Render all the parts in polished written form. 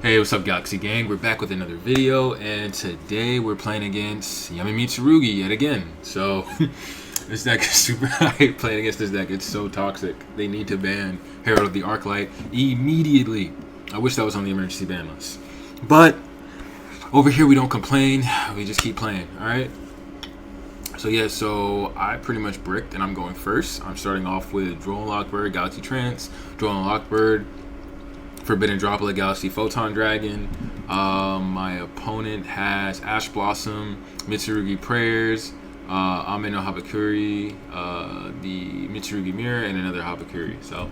Hey, what's up, Galaxy Gang? We're back with another video, and today we're playing against Yummy Mitsurugi yet again. So, this deck is super hype. Playing against this deck, it's so toxic. They need to ban Herald of the Arclight immediately. I wish that was on the emergency ban list. But, over here we don't complain, we just keep playing, alright? So yeah, so I pretty much bricked, and I'm going first. I'm starting off with Droll Lockbird, Galaxy Trance, Droll Lockbird, Forbidden Droplet, Galaxy Photon Dragon. My opponent has Ash Blossom, Mitsurugi Prayers, Ame no Habakuri, the Mitsurugi Mirror, and another Habakuri. So,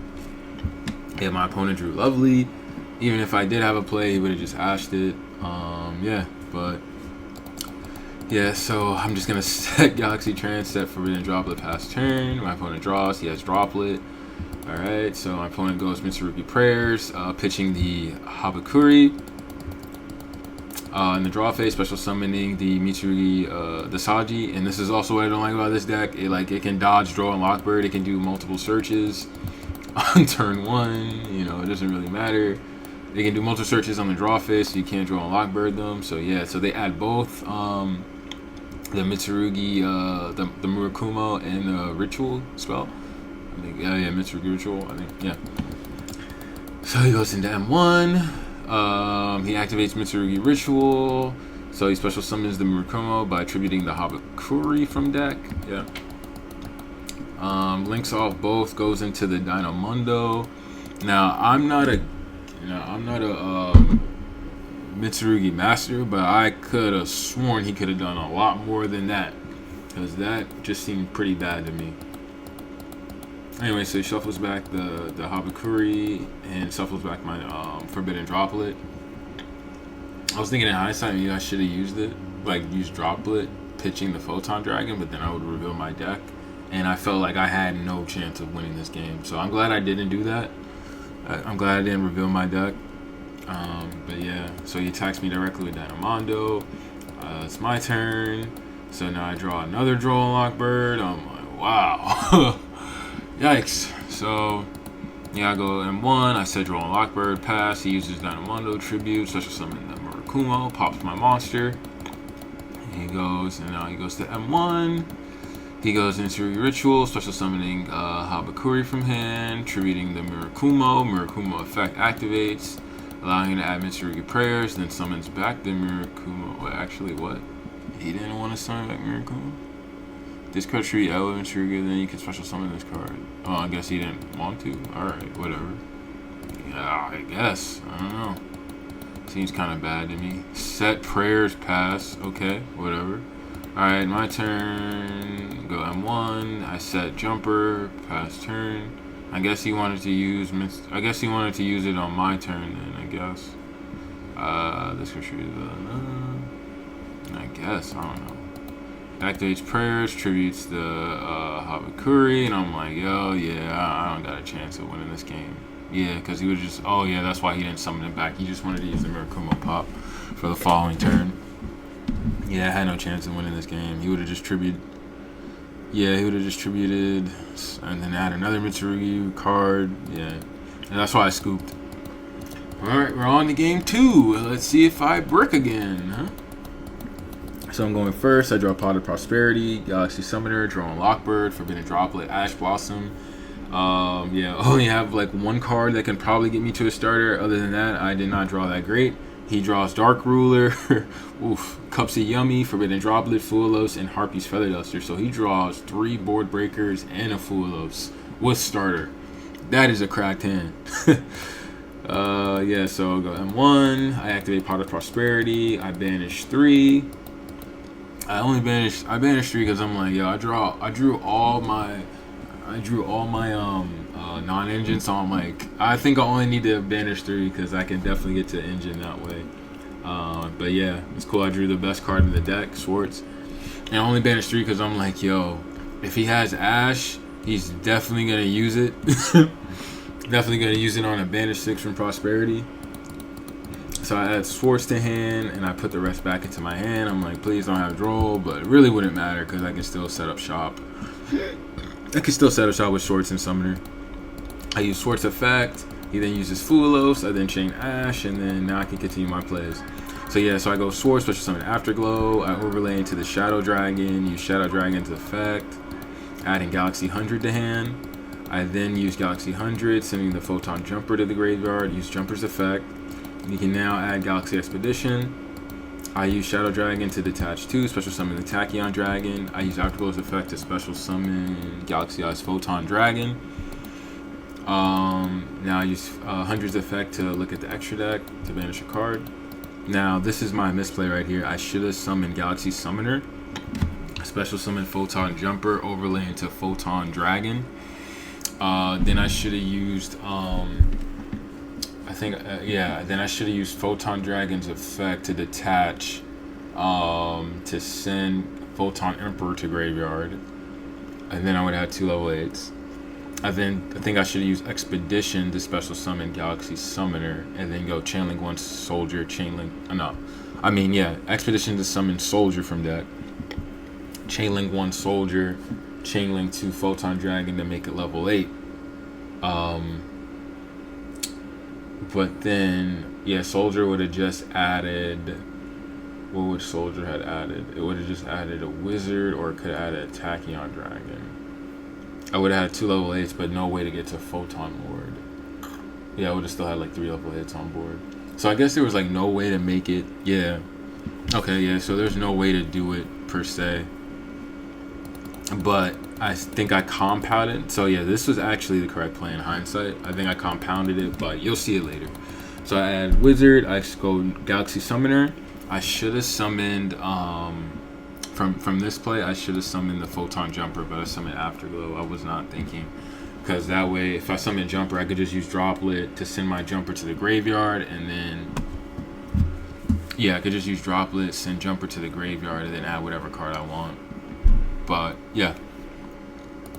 yeah, my opponent drew Lovely. Even if I did have a play, he would have just ashed it. Yeah, but yeah, so I'm just gonna set Galaxy Trance, set Forbidden Droplet past turn. My opponent draws, he has Droplet. Alright, so my opponent goes Mitsurugi Prayers, pitching the Habakuri. In the draw phase, special summoning the Mitsurugi, the Saji. And this is also what I don't like about this deck. It can dodge, draw, and Lockbird. It can do multiple searches on turn one. You know, it doesn't really matter. They can do multiple searches on the draw phase, so you can't draw and Lockbird them. So yeah, so they add both the Mitsurugi, the Murakumo, and the Ritual spell. I think, yeah, Mitsurugi Ritual, I think, yeah. So he goes into M1, he activates Mitsurugi Ritual, so he special summons the Murakumo by attributing the Habakuri from deck, yeah. Links off both, goes into the Dynamondo. Now, I'm not a Mitsurugi master, but I could have sworn he could have done a lot more than that, because that just seemed pretty bad to me. Anyway, so he shuffles back the Habakuri and shuffles back my Forbidden Droplet. I was thinking in hindsight, maybe I should have used it, like used Droplet, pitching the Photon Dragon, but then I would reveal my deck. And I felt like I had no chance of winning this game. So I'm glad I didn't do that. I'm glad I didn't reveal my deck. But yeah, so he attacks me directly with Dynamondo. It's my turn. So now I draw another Droll Lockbird. I'm like, wow. Yikes. So, yeah, I go M1, I set Droll Lockbird, pass, he uses Dynamondo, Tribute, special summon the Murakumo, pops my monster. He goes, and now he goes to M1, he goes into Ritual, special summoning Habakuri from hand, tributing the Murakumo effect activates, allowing him to add Mitsurugi Prayers, then summons back the Murakumo. Wait, actually, what? He didn't want to summon back Murakumo? Discard tree, element trigger, then you can special summon this card. Oh, I guess he didn't want to. Alright, whatever. Yeah, I guess. I don't know. Seems kind of bad to me. Set Prayers, pass. Okay, whatever. Alright, my turn. Go M1. I set Jumper, pass turn. I guess he wanted to use it on my turn then, I guess. Discard tree, I guess. I don't know. Activates Prayers, tributes the Habakuri, and I'm like, yo, yeah, I don't got a chance of winning this game. Yeah, because he was just, oh yeah, that's why he didn't summon it back. He just wanted to use the Murakumo pop for the following turn. Yeah, I had no chance of winning this game. He would have just tributed. Yeah, he would have just tributed, and then add another Mitsurugi card. Yeah, and that's why I scooped. Alright, we're on to game 2. Let's see if I brick again, huh? So I'm going first. I draw Pot of Prosperity, Galaxy Summoner, Droll Lockbird, Forbidden Droplet, Ash Blossom. Yeah, only have like one card that can probably get me to a starter. Other than that, I did not draw that great. He draws Dark Ruler, oof, Cups of Yummy, Forbidden Droplet, Fuelos, and Harpy's Feather Duster. So he draws 3 Board Breakers and a Fuelos with starter. That is a cracked hand. Yeah, so I'll go M1. I activate Pot of Prosperity. I banish 3. I banished 3 because I'm like, yo, I drew all my non-engine, so I'm like, I think I only need to banish 3 because I can definitely get to engine that way. But yeah, it's cool. I drew the best card in the deck, Swartz, and I only banished 3 because I'm like, yo, if he has Ash, he's definitely gonna use it. Definitely gonna use it on a banish 6 from Prosperity. So I add Swartz to hand, and I put the rest back into my hand. I'm like, please don't have Droll, but it really wouldn't matter because I can still set up shop. I can still set up shop with Swartz and Summoner. I use Swartz effect. He then uses Fulos. I then chain Ash, and then now I can continue my plays. So yeah, so I go Sword, special summon Afterglow. I overlay into the Shadow Dragon, use Shadow Dragon's effect, adding Galaxy 100 to hand. I then use Galaxy 100, sending the Photon Jumper to the graveyard, use Jumper's effect. You can now add Galaxy Expedition. I use Shadow Dragon to detach 2, special summon the Tachyon Dragon. I use Afterglow's effect to special summon Galaxy Eyes Photon Dragon. Now I use 100's effect to look at the extra deck to banish a card. Now this is my misplay right here. I should have summoned Galaxy Summoner, special summon Photon Jumper, overlay into Photon Dragon. Then I should have used then I should have used Photon Dragon's effect to detach, to send Photon Emperor to graveyard, and then I would have 2 level 8s. I think I should have used Expedition to special summon Galaxy Summoner, and then go Chainlink 1 Soldier, Expedition to summon Soldier from deck, Chainlink 1 Soldier, Chainlink 2 Photon Dragon to make it level 8. But then, Soldier would have just added... What would Soldier have added? It would have just added a Wizard, or it could have added a Tachyon Dragon. I would have had 2 level 8s, but no way to get to Photon Lord. Yeah, I would have still had like 3 level 8s on board. So I guess there was like no way to make it... Yeah. Okay, yeah, so there's no way to do it, per se. But I think I compounded. So yeah, this was actually the correct play in hindsight. I think I compounded it, but you'll see it later. So I add Wizard. I go Galaxy Summoner. I should have summoned from this play. I should have summoned the Photon Jumper, but I summoned Afterglow. I was not thinking, because that way, if I summon Jumper, I could just use Droplet to send my Jumper to the graveyard, and then I could just use Droplet, send Jumper to the graveyard, and then add whatever card I want. But yeah,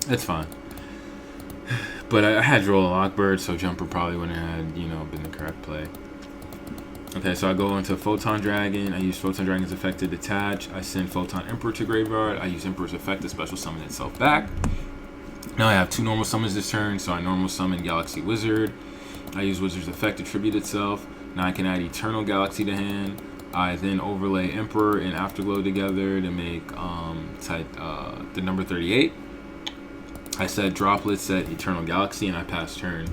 it's fine. But I had to roll a Lockbird, so Jumper probably wouldn't have been the correct play. Okay, so I go into Photon Dragon. I use Photon Dragon's effect to detach. I send Photon Emperor to graveyard. I use Emperor's effect to special summon itself back. Now I have 2 normal summons this turn, so I normal summon Galaxy Wizard. I use Wizard's effect to tribute itself. Now I can add Eternal Galaxy to hand. I then overlay Emperor and Afterglow together to make the number 38. I said Droplet, set Eternal Galaxy, and I passed turn.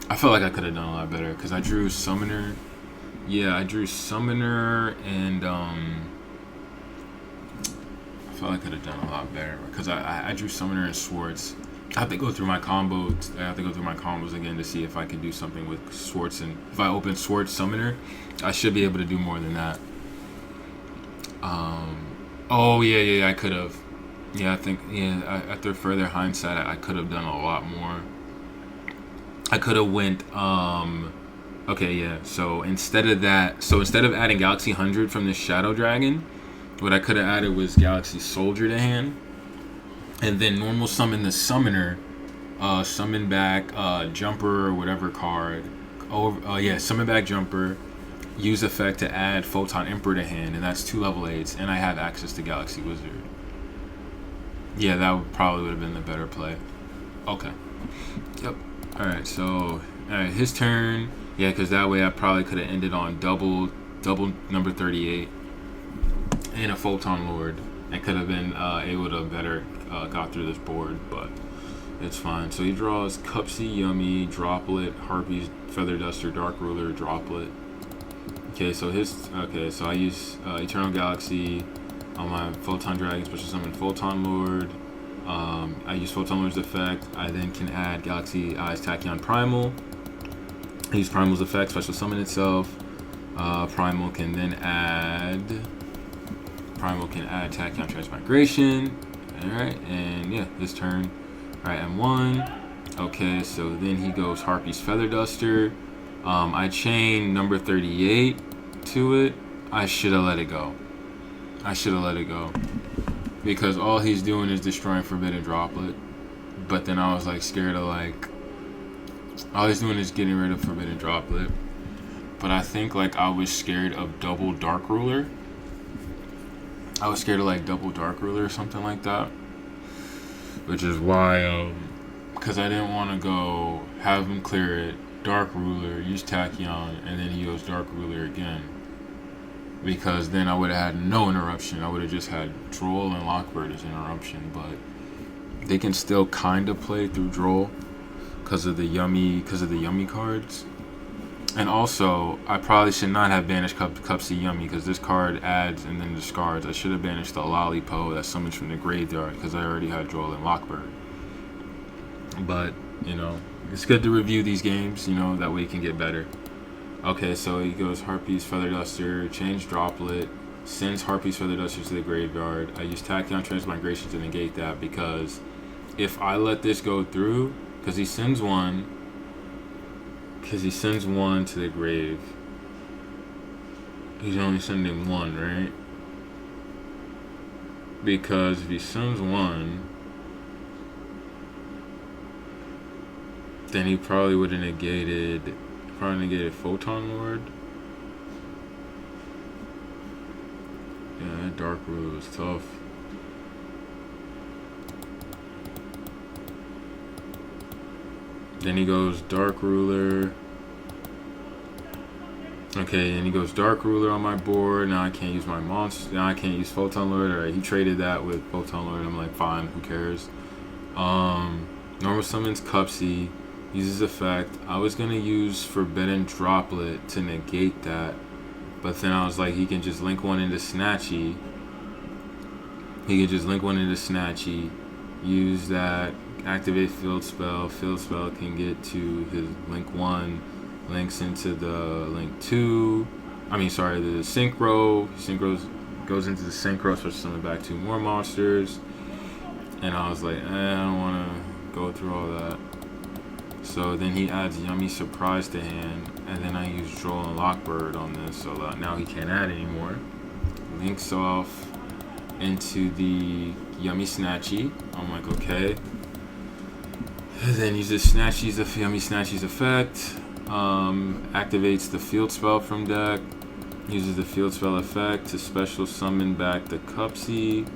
I felt like I could have done a lot better because I drew Summoner. Yeah, I drew Summoner, and I felt like I could have done a lot better because I drew Summoner and Swartz. I have to go through my combos. I have to go through my combos again to see if I can do something with Swartz. And if I open Swartz Summoner, I should be able to do more than that. Oh yeah, I could have. Yeah, I think after further hindsight, I could have done a lot more. I could have went. Okay, yeah. So instead of adding Galaxy 100 from the Shadow Dragon, what I could have added was Galaxy Soldier to hand. And then normal summon the Summoner, summon back Jumper or whatever card. Summon back Jumper, use effect to add Photon Emperor to hand, and that's 2 level 8s, and I have access to Galaxy Wizard. Yeah, that probably would have been the better play. Okay. Yep. Alright, so his turn. Yeah, because that way I probably could have ended on double number 38 and a Photon Lord. I could have been able to better got through this board, but it's fine. So he draws Cupsy, Yummy, Droplet, Harpy's Feather Duster, Dark Ruler, Droplet. Okay, so I use Eternal Galaxy on my Photon Dragon, special summon Photon Lord. I use Photon Lord's effect. I then can add Galaxy Eyes Tachyon Primal. I use Primal's effect, special summon itself. Primal can add Tachyon Transmigration. Alright, and yeah, his turn. Alright, M1. Okay, so then he goes Harpy's Feather Duster. I chain number 38 to it. I should have let it go. Because all he's doing is destroying Forbidden Droplet. But then I was like scared of all he's doing is getting rid of Forbidden Droplet. But I think I was scared of double Dark Ruler. I was scared of double Dark Ruler or something like that. Which is why because I didn't want to go have him clear it, Dark Ruler, use Tachyon, and then he goes Dark Ruler again. Because then I would have had no interruption. I would have just had Droll and Lockbird as interruption, but they can still kind of play through Droll because of the yummy cards. And also, I probably should not have banished Cupsy Yummy because this card adds and then discards. I should have banished the Lollipo that summons from the graveyard because I already had Droll and Lockbird. But, you know, it's good to review these games, you know, that way you can get better. Okay, so he goes Harpies, Feather Duster, change Droplet, sends Harpies, Feather Duster to the graveyard. I use Tachyon Transmigration to negate that because if I let this go through, because he sends one to the grave. He's only sending one, right? Because if he sends one, then he probably would have negated Photon Lord. Yeah, that Dark Ruler is tough. Then he goes Dark Ruler. Okay, and he goes Dark Ruler on my board. Now I can't use my monster. Now I can't use Photon Lord. Alright, he traded that with Photon Lord. I'm like, fine, who cares? Normal summons Cupsy. Uses effect. I was gonna use Forbidden Droplet to negate that, but then I was like, he can just link one into Snatchy. Use that. Activate Field Spell. Field Spell can get to his Link 1. Links into the Link 2. The Synchro. Synchro goes into the Synchro, so summon back 2 more monsters. And I was like, I don't want to go through all that. So then he adds Yummy Surprise to hand, and then I use Droll and Lockbird on this, so now he can't add anymore. Links off into the Yummy Snatchy. I'm like, okay. And then uses Yummy Snatchy's effect. Activates the Field Spell from deck. Uses the Field Spell effect to special summon back the Cupsy.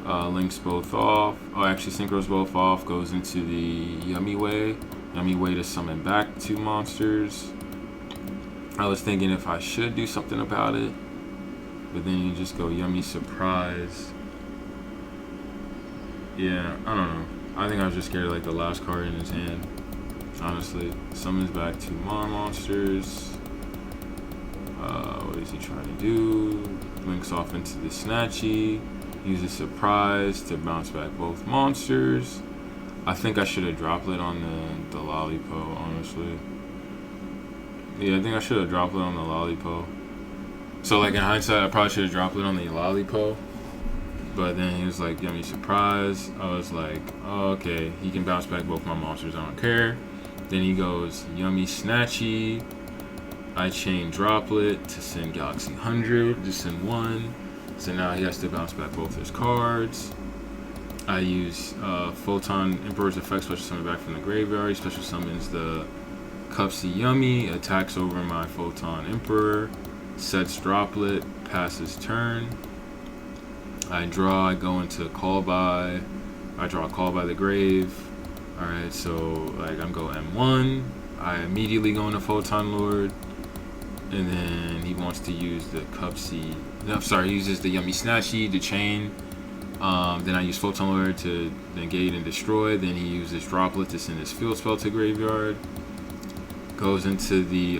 Links both off. Oh, actually synchros both off. Goes into the Yummy Way to summon back 2 monsters. I was thinking if I should do something about it, but then you just go Yummy Surprise. Yeah, I don't know. I think I was just scared of like the last card in his hand. Honestly, summons back 2 more monsters. What is he trying to do? Links off into the Snatchy. Uses Surprise to bounce back both monsters. I think I should have Droplet on the Lollipo, honestly. Yeah, I think I should have Droplet on the Lollipo. So, like, in hindsight, I probably should have Droplet on the Lollipo. But then he was like, Yummy Surprise. I was like, oh, okay, he can bounce back both my monsters, I don't care. Then he goes Yummy Snatchy. I chain Droplet to send Galaxy 100, just send 1. So now he has to bounce back both his cards. I use Photon Emperor's effect, special summon back from the graveyard. He special summons the Cupsy Yummy, attacks over my Photon Emperor, sets Droplet, passes turn. I go into Call By. I draw Call By the Grave. Alright, so like I'm going M1. I immediately go into Photon Lord. And then he wants to use the Cupsy. No, sorry, he uses the Yummy Snatchy to chain. Then I use Photon Lord to negate and destroy. Then he uses Droplet to send his Field Spell to graveyard. Goes into the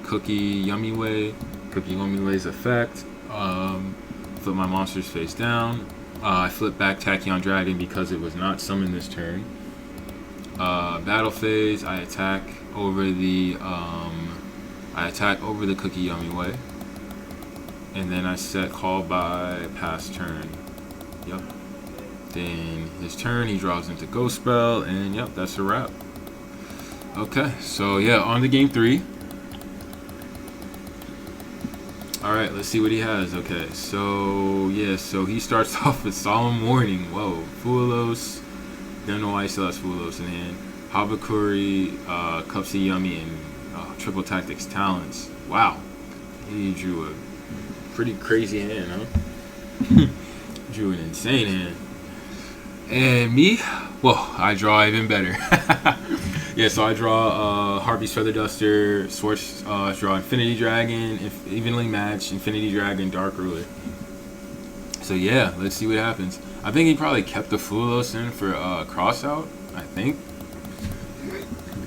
Cookie Yummy Way's effect. Flip my monsters face down. I flip back Tachyon Dragon because it was not summoned this turn. Battle phase. I attack over the Cookie Yummy Way. And then I set Call By pass turn. Yep. Then his turn, he draws into Ghost Spell, and yep, that's a wrap. Okay, so yeah, on to game 3. Alright, let's see what he has. Okay, so yeah, so he starts off with Solemn Warning. Whoa, Fuelos. Don't know why he still has Fuelos in hand. Habakuri, Cupsy Yummy, and Triple Tactics Talents. Wow. He drew a pretty crazy hand, huh? Drew an insane hand. And me, well, I draw even better. Yeah, so I draw Harvey's Feather Duster, Swords, draw Infinity Dragon, evenly matched Infinity Dragon, Dark Ruler. So yeah, let's see what happens. I think he probably kept the Flulos in for cross out. I think.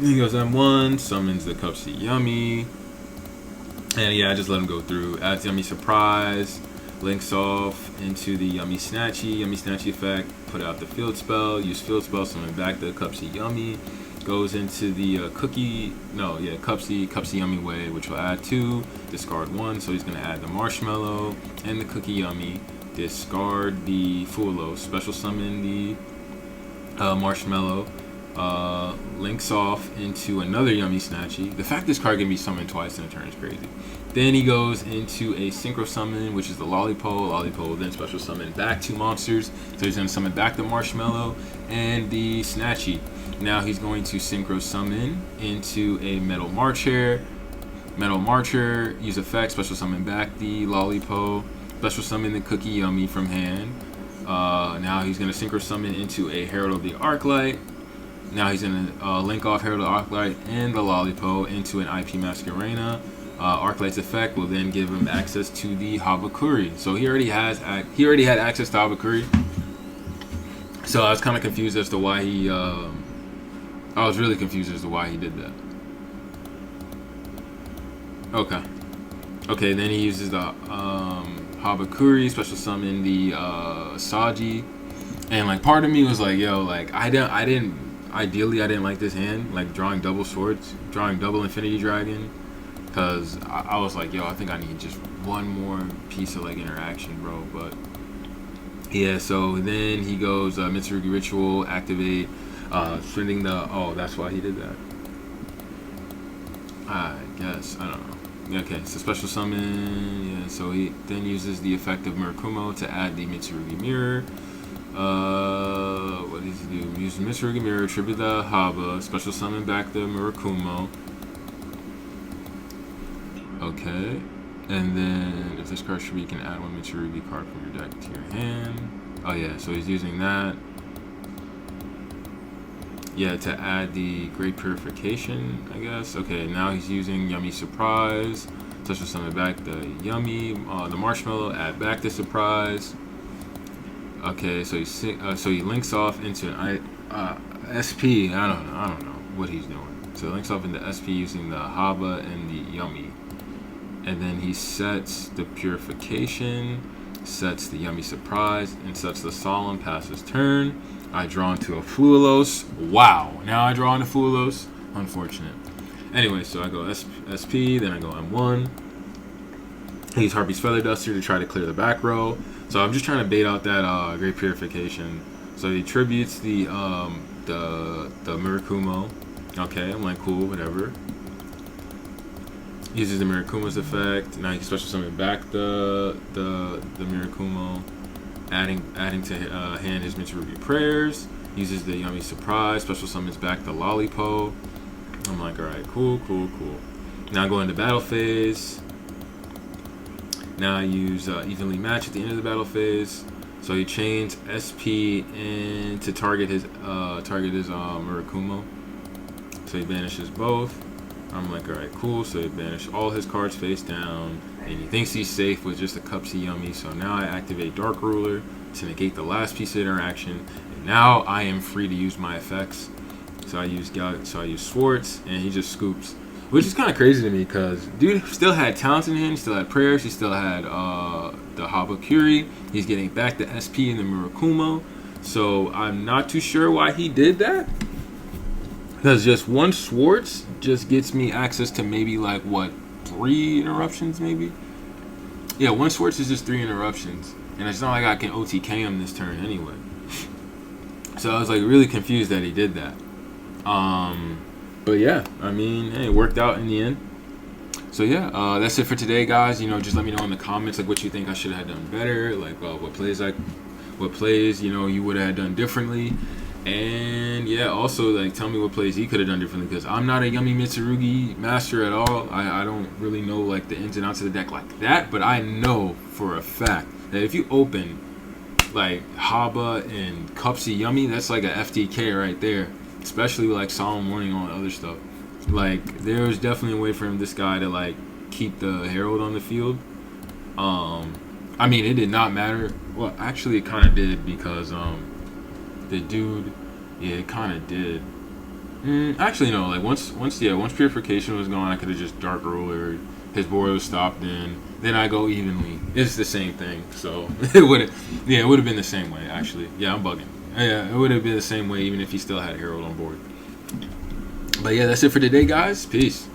He goes M1, summons the Cupsy Yummy, and yeah, I just let him go through. Adds Yummy Surprise, links off into the Yummy Snatchy effect. Put out the field spell, use field spell, summon back the Cupsy Yummy. Goes into the Cupsy Yummy way, which will add 2, discard 1, so he's going to add the Marshmallow and the Cookie Yummy, discard the Fulo, special summon the Marshmallow, links off into another Yummy Snatchy. The fact this card can be summoned twice in a turn is crazy. Then he goes into a Synchro Summon, which is the Lollipo. Lollipo will then special summon back 2 monsters, so he's going to summon back the Marshmallow and the Snatchy. Now he's going to Synchro Summon into a Metal Marcher. Metal Marcher, use effect, special summon back the Lollipo, special summon the Cookie Yummy from hand. Now he's going to Synchro Summon into a Herald of the Arclight. Now he's going to link off Herald of the Arclight and the Lollipo into an IP Masquerena. Arclight's effect will then give him access to the Habakuri. So he already had access to Habakuri. So I was kind of confused as to why he... I was really confused as to why he did that. Okay, then he uses the Habakuri, special summon the Saji. And like part of me was like, yo, like ideally I didn't like this hand, like drawing double swords, drawing double Infinity Dragon. Cause I was like, yo, I think I need just one more piece of like interaction, bro. But yeah, so then he goes Mitsurugi Ritual, activate, sending the, oh, that's why he did that. I guess, I don't know. Okay, so special summon, yeah, so he then uses the effect of Murakumo to add the Mitsurugi Mirror. What does he do? Use the Mitsurugi Mirror, tribute the Haba, special summon back the Murakumo. Okay, and then if this card should be, you can add 1 Mitsurugi card from your deck to your hand. Oh yeah, so he's using that. Yeah, to add the Great Purification, I guess. Okay, now he's using Yummy Surprise. Special summon back the Yummy, the Marshmallow, add back the Surprise. Okay, so he links off into an SP. I don't know what he's doing. So he links off into SP using the Haba and the Yummy. And then he sets the Purification, sets the Yummy Surprise, and sets the Solemn past his turn. I draw into a Flulos. Wow. Now I draw into Flulos. Unfortunate. Anyway, so I go SP, then I go M1. I use Harpy's Feather Duster to try to clear the back row. So I'm just trying to bait out that Great Purification. So he tributes the Murakumo. Okay, I'm like, cool, whatever. Uses the Murakumo's effect. Now he can special summon back the Murakumo. Adding to hand his Mitsurugi Prayers. Uses the Yummy Surprise. Special summons back the Lollipo. I'm like, alright, cool. Now I go into battle phase. Now I use evenly match at the end of the battle phase. So he chains SP in to target his Murakumo. So he banishes both. I'm like, alright, cool. So he banished all his cards face down. And he thinks he's safe with just a Cupsy Yummy. So now I activate Dark Ruler to negate the last piece of interaction. And now I am free to use my effects. So I use Swartz, and he just scoops. Which is kind of crazy to me because dude still had talents in him, still had prayers, he still had the Habakuri. He's getting back the SP and the Murakumo. So I'm not too sure why he did that. Because just one Swartz just gets me access to maybe like, what, 3 interruptions maybe? Yeah, one Swartz is just 3 interruptions. And it's not like I can OTK him this turn anyway. So I was like really confused that he did that. But yeah, I mean, hey, it worked out in the end. So yeah, that's it for today, guys. You know, just let me know in the comments like what you think I should have done better, like what plays you know you would have done differently, and yeah, also like tell me what plays he could have done differently because I'm not a Yummy Mitsurugi master at all. I don't really know like the ins and outs of the deck like that, but I know for a fact that if you open like Haba and Cupsy Yummy, that's like a FTK right there. Especially with like Solemn Warning and all the other stuff. Like there was definitely a way for this guy to like keep the Herald on the field. I mean, it did not matter. Well, actually, it kind of did because the dude, yeah, it kind of did. Actually, no. Like once Purification was gone, I could have just Dark Ruler. His board was stopped in. Then I go evenly. It's the same thing. So it would have been the same way. Actually, yeah, I'm bugging. Yeah, it would have been the same way even if he still had Herald on board. But yeah, that's it for today, guys. Peace.